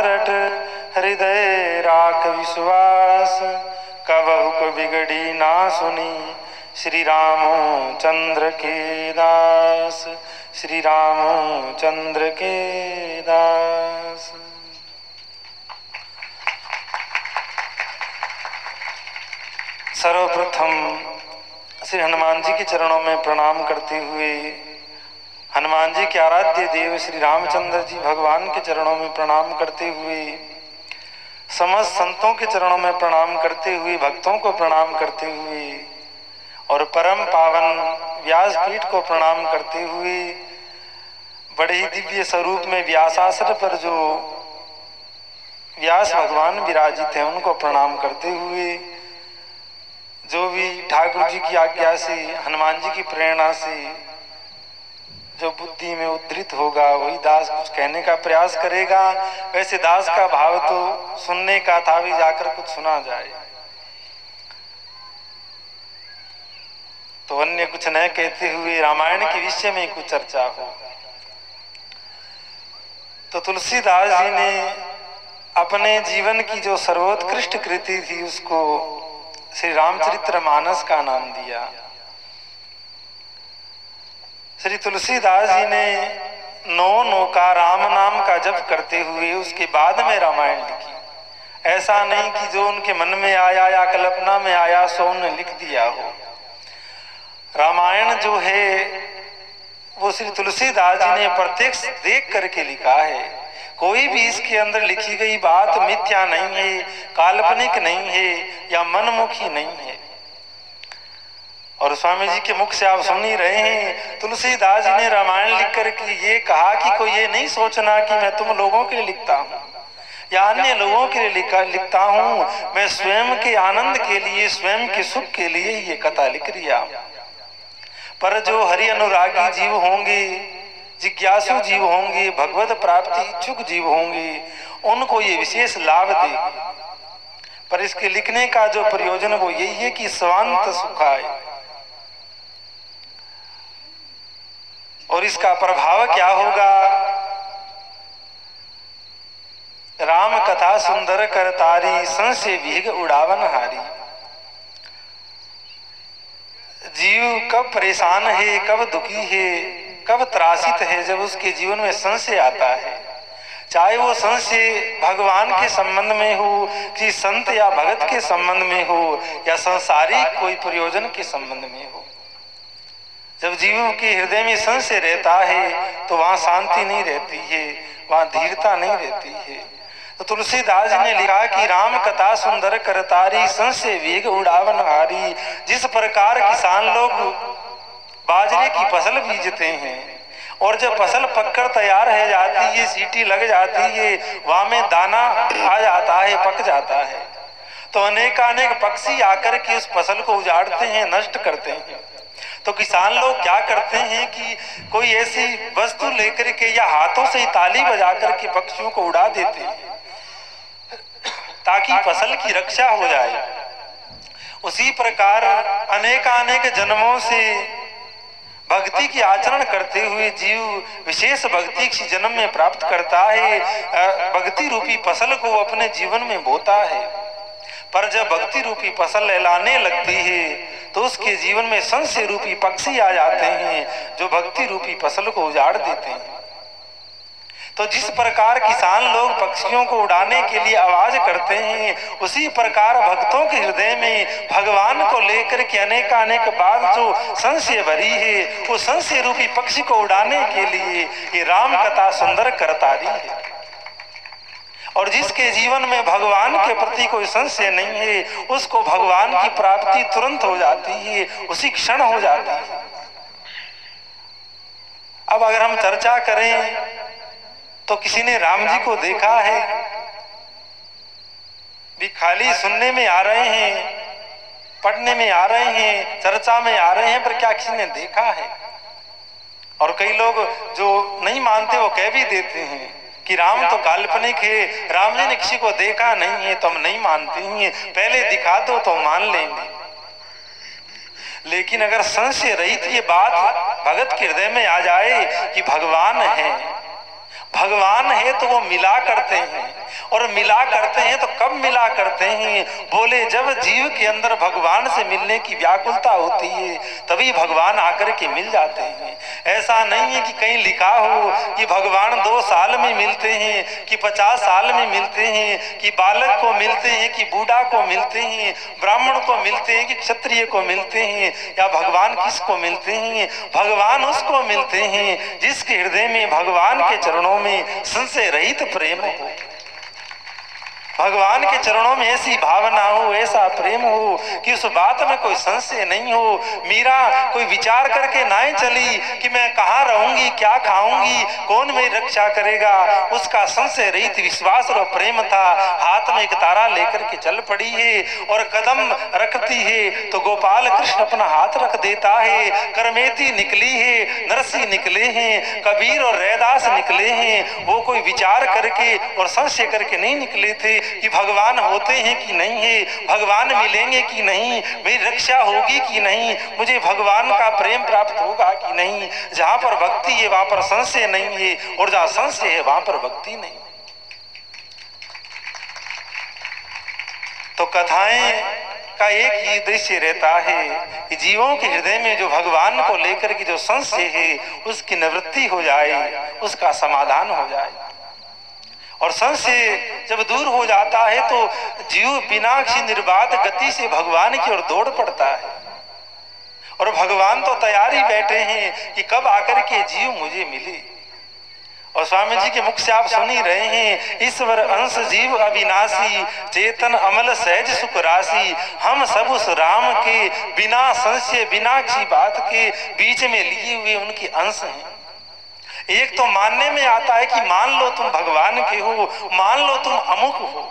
रट हृदय राख विश्वास, कबहु को बिगड़ी ना सुनी श्री रामचंद्र के दास, श्री रामचंद्र के दास। सर्वप्रथम श्री हनुमान जी के चरणों में प्रणाम करते हुए, हनुमान जी के आराध्य देव श्री रामचंद्र जी भगवान के चरणों में प्रणाम करते हुए, समस्त संतों के चरणों में प्रणाम करते हुए, भक्तों को प्रणाम करते हुए और परम पावन व्यासपीठ को प्रणाम करते हुए, बड़े ही दिव्य स्वरूप में व्यासासन पर जो व्यास भगवान विराजित हैं उनको प्रणाम करते हुए, जो भी ठाकुर जी की आज्ञा से, हनुमान जी की प्रेरणा से जो बुद्धि में उद्धृत होगा वही दास कुछ कहने का प्रयास करेगा। वैसे दास का भाव तो सुनने का था, भी जाकर कुछ सुना जाए तो अन्य कुछ न कहते हुए रामायण के विषय में कुछ चर्चा हो। तो तुलसीदास जी ने अपने जीवन की जो सर्वोत्कृष्ट कृति थी उसको श्री रामचरितमानस का नाम दिया। श्री तुलसीदास जी ने नौ का राम नाम का जप करते हुए उसके बाद में रामायण लिखी। ऐसा नहीं कि जो उनके मन में आया या कल्पना में आया सो उन्होंने लिख दिया हो। रामायण जो है वो श्री तुलसीदास जी ने प्रत्यक्ष देख करके लिखा है। कोई भी इसके अंदर लिखी गई बात मिथ्या नहीं है, काल्पनिक नहीं है या मनमुखी नहीं है। और स्वामी जी के मुख से आप सुन ही रहे हैं, तुलसीदास जी ने रामायण लिख करके ये कहा कि कोई ये नहीं सोचना कि मैं तुम लोगों के लिए लिखता हूँ या अन्य लोगों के लिए लिखता हूँ, मैं स्वयं के आनंद के लिए, स्वयं के सुख के लिए ये कथा लिख रिया। पर जो हरि अनुरागी जीव होंगे, जिज्ञासु जीव होंगे, भगवत प्राप्ति इच्छुक जीव होंगे, उनको ये विशेष लाभ देगी। पर इसके लिखने का जो प्रयोजन वो यही है कि स्वांत सुखाए। और इसका प्रभाव क्या होगा? राम कथा सुंदर करतारी, संशय विघ उड़ावन हारी। जीव कब परेशान है, कब दुखी है, कब त्रासित है, जब उसके जीवन में संशय आता है, चाहे वो संशय भगवान के संबंध में हो, कि संत या भगत के संबंध में हो या संसारिक कोई प्रयोजन के संबंध में हो। जब जीवों के हृदय में संशय रहता है तो वहां शांति नहीं रहती है, वहां धीरता नहीं रहती है। तो तुलसीदास जी ने लिखा कि राम कथा सुंदर करतारी, संशय वेग उड़ावन हारी। जिस प्रकार किसान लोग बाजरे की फसल बीजते हैं और जब फसल पककर तैयार हो जाती है, सीटी लग जाती है, वहां में दाना आ जाता है, पक जाता है, तो अनेकानेक पक्षी आकर के उस फसल को उजाड़ते हैं, नष्ट करते हैं। तो किसान लोग क्या करते हैं कि कोई ऐसी वस्तु लेकर के या हाथों से ताली बजा करके पक्षियों को उड़ा देते हैं ताकि फसल की रक्षा हो जाए। उसी प्रकार अनेकानेक जन्मों से भक्ति की आचरण करते हुए जीव विशेष भक्ति की जन्म में प्राप्त करता है, भक्ति रूपी फसल को अपने जीवन में बोता है। पर जब भक्ति रूपी फसल लहलाने लगती है तो उसके जीवन में संशय रूपी पक्षी आ जाते हैं जो भक्ति रूपी फसल को उजाड़ देते हैं। तो जिस प्रकार किसान लोग पक्षियों को उड़ाने के लिए आवाज करते हैं, उसी प्रकार भक्तों के हृदय में भगवान को लेकर के अनेकानेक बात जो संशय भरी है, वो संशय रूपी पक्षी को उड़ाने के लिए ये राम कथा सुंदर करतारी है। और जिसके जीवन में भगवान के प्रति कोई संशय नहीं है, उसको भगवान की प्राप्ति तुरंत हो जाती है, उसी क्षण हो जाती है। अब अगर हम चर्चा करें तो किसी ने राम जी को देखा है? भी खाली सुनने में आ रहे हैं, पढ़ने में आ रहे हैं, चर्चा में आ रहे हैं, पर क्या किसी ने देखा है? और कई लोग जो नहीं मानते वो कह भी देते हैं कि राम तो काल्पनिक है, राम जी ने किसी को देखा नहीं है तो हम नहीं मानते हैं, पहले दिखा दो तो मान लेंगे। लेकिन अगर संशय रहित ये बात भगत के हृदय में आ जाए कि भगवान है, भगवान है तो वो मिला करते हैं, और मिला करते हैं तो कब मिला करते हैं? बोले जब जीव के अंदर भगवान से मिलने की व्याकुलता होती है तभी भगवान आकर के मिल जाते हैं। ऐसा नहीं है कि कहीं लिखा हो कि भगवान 2 साल में मिलते हैं, कि 50 साल में मिलते हैं, कि बालक को मिलते हैं, कि बूढ़ा को मिलते हैं, ब्राह्मण को मिलते हैं, कि क्षत्रिय को मिलते हैं, या भगवान किसको मिलते हैं? भगवान उसको मिलते हैं जिसके हृदय में भगवान के चरणों में संशय रहित प्रेम हो, भगवान के चरणों में ऐसी भावना हो, ऐसा प्रेम हो कि उस बात में कोई संशय नहीं हो। मीरा कोई विचार करके ना चली कि मैं कहाँ रहूंगी, क्या खाऊंगी, कौन मेरी रक्षा करेगा। उसका संशय रहित विश्वास और प्रेम था। हाथ में एक तारा लेकर के चल पड़ी है और कदम रखती है तो गोपाल कृष्ण अपना हाथ रख देता है। करमेती निकली है, नरसी निकले हैं, कबीर और रैदास निकले हैं। वो कोई विचार करके और संशय करके नहीं निकले थे कि भगवान होते हैं कि नहीं है, भगवान मिलेंगे कि नहीं, मेरी रक्षा होगी कि नहीं, मुझे भगवान का प्रेम प्राप्त होगा कि नहीं। जहां पर भक्ति है वहां पर संशय नहीं है और जहां संशय है वहां पर भक्ति नहीं। तो कथाएं का एक ही दृश्य रहता है कि जीवों के हृदय में जो भगवान को लेकर के जो संशय है उसकी निवृत्ति हो जाए, उसका समाधान हो जाए। और संशय जब दूर हो जाता है तो जीव बिना किसी निर्बाध गति से भगवान की ओर दौड़ पड़ता है। और भगवान तो तैयार ही बैठे हैं कि कब आकर के जीव मुझे मिले। और स्वामी जी के मुख से आप सुन ही रहे हैं, ईश्वर अंश जीव अविनाशी, चेतन अमल सहज सुख राशि। हम सब उस राम के बिना संशय बिना किसी बात के बीच में लिए हुए उनके अंश हैं। एक तो मानने में आता है कि मान लो तुम भगवान के हो, मान लो तुम अमुक हो,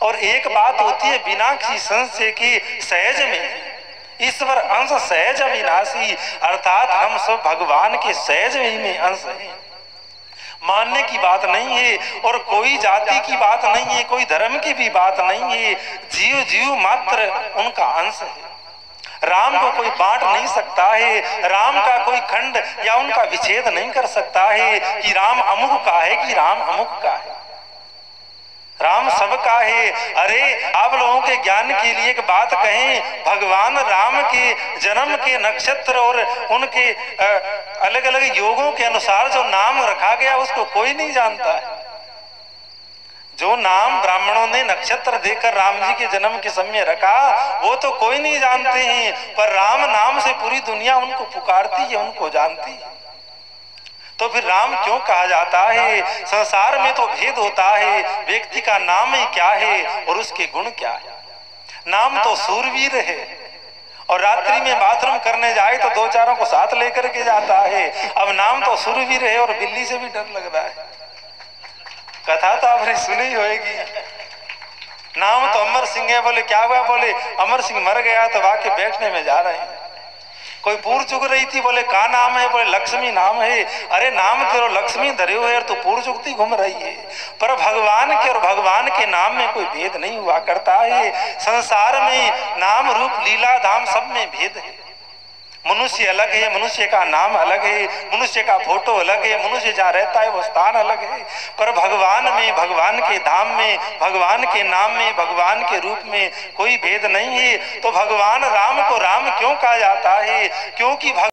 और एक बात होती है बिना किसी संशय के सहज में। ईश्वर अंश सहज अविनाशी, अर्थात हम सब भगवान के सहज ही में अंश हैं। मानने की बात नहीं है और कोई जाति की बात नहीं है, कोई धर्म की भी बात नहीं है। जीव जीव मात्र उनका अंश है। राम को कोई बांट नहीं सकता है, राम का कोई खंड या उनका विच्छेद नहीं कर सकता है कि राम अमुक का है कि राम अमुक का है। राम सबका है। अरे आप लोगों के ज्ञान के लिए एक बात कहें, भगवान राम के जन्म के नक्षत्र और उनके अलग अलग योगों के अनुसार जो नाम रखा गया उसको कोई नहीं जानता है। जो नाम ब्राह्मणों ने नक्षत्र देकर राम जी के जन्म के समय रखा वो तो कोई नहीं जानते हैं, पर राम नाम से पूरी दुनिया उनको पुकारती है, उनको जानती है। तो फिर राम क्यों कहा जाता है? संसार में तो भेद होता है, व्यक्ति का नाम ही क्या है और उसके गुण क्या है। नाम तो सूरवीर है और रात्रि में बाथरूम करने जाए तो 2-4 को साथ लेकर के जाता है। अब नाम तो सूरवीर है और बिल्ली से भी डर लग रहा है। कथा तो आपने सुनी होगी। नाम तो अमर सिंह है। बोले क्या हुआ? बोले अमर सिंह मर गया तो वाके बैठने में जा रहे हैं। कोई पूर चुग रही थी, बोले का नाम है? बोले लक्ष्मी नाम है। अरे नाम तेरो लक्ष्मी धरे हुए और तू पूर चुगती घूम रही है। पर भगवान के और भगवान के नाम में कोई भेद नहीं हुआ करता है। संसार में नाम रूप लीला धाम सब में भेद है। मनुष्य अलग है, मनुष्य का नाम अलग है, मनुष्य का फोटो अलग है, मनुष्य जहाँ रहता है वो स्थान अलग है। पर भगवान में, भगवान के धाम में, भगवान के नाम में, भगवान के रूप में कोई भेद नहीं है। तो भगवान राम को राम क्यों कहा जाता है? क्योंकि